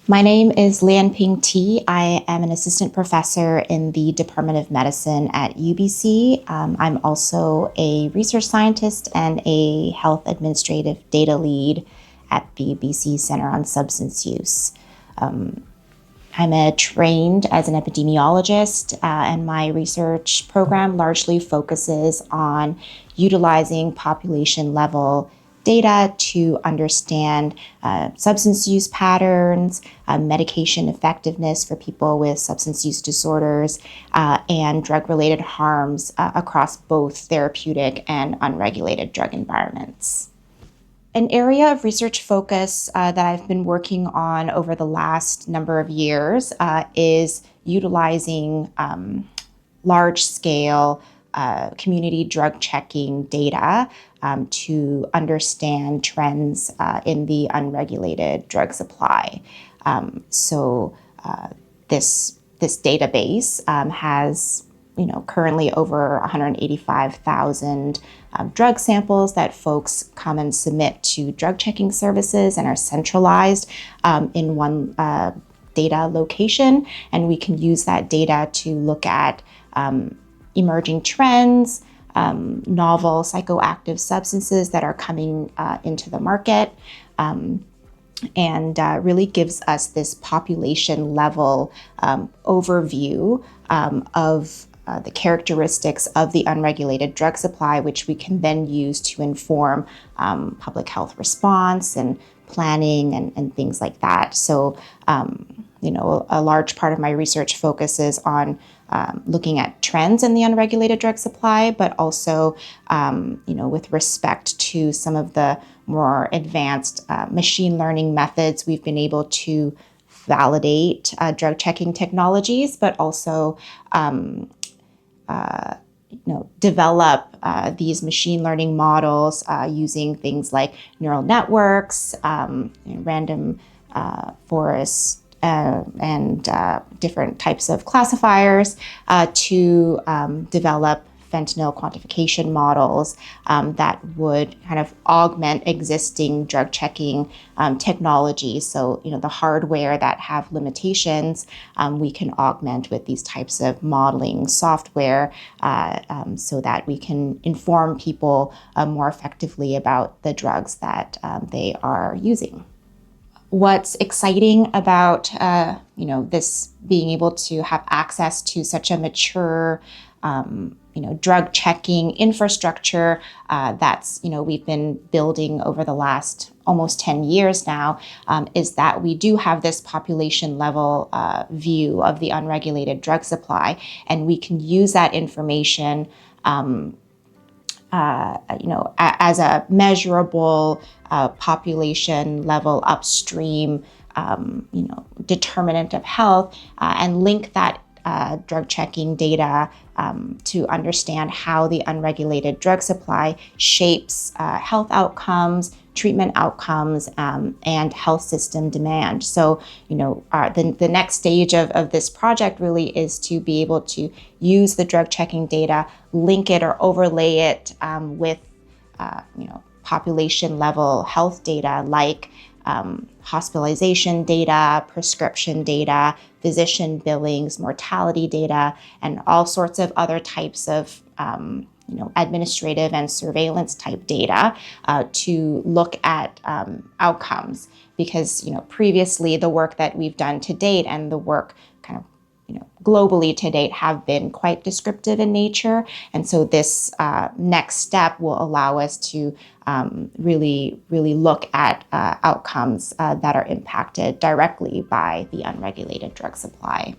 My name is Lianping T. I am an assistant professor in the Department of Medicine at UBC. I'm also a research scientist and a health administrative data lead at the BC Center on Substance Use. I'm trained as an epidemiologist, and my research program largely focuses on utilizing population-level data to understand substance use patterns, medication effectiveness for people with substance use disorders, and drug-related harms across both therapeutic and unregulated drug environments. An area of research focus that I've been working on over the last number of years is utilizing large-scale community drug checking data to understand trends in the unregulated drug supply. This database has currently over 185,000 drug samples that folks come and submit to drug checking services and are centralized in one data location. And we can use that data to look at emerging trends, novel psychoactive substances that are coming into the market, and really gives us this population level overview of the characteristics of the unregulated drug supply, which we can then use to inform public health response and planning and things like that. So, a large part of my research focuses on looking at trends in the unregulated drug supply, but also, with respect to some of the more advanced machine learning methods, we've been able to validate drug checking technologies, but also develop these machine learning models using things like neural networks, random forest, and different types of classifiers to develop fentanyl quantification models that would kind of augment existing drug checking technology. So, the hardware that have limitations, we can augment with these types of modeling software so that we can inform people more effectively about the drugs that they are using. What's exciting about this being able to have access to such a mature drug checking infrastructure that's we've been building over the last almost 10 years now is that we do have this population level view of the unregulated drug supply, and we can use that information as a measurable population level upstream determinant of health, and link that drug checking data to understand how the unregulated drug supply shapes health outcomes, treatment outcomes, and health system demand. So, the next stage of this project really is to be able to use the drug checking data, link it or overlay it with, population level health data like hospitalization data, prescription data, physician billings, mortality data, and all sorts of other types of administrative and surveillance type data to look at outcomes. Because previously the work that we've done to date and the work kind of globally to date have been quite descriptive in nature. And so this next step will allow us to really look at outcomes that are impacted directly by the unregulated drug supply.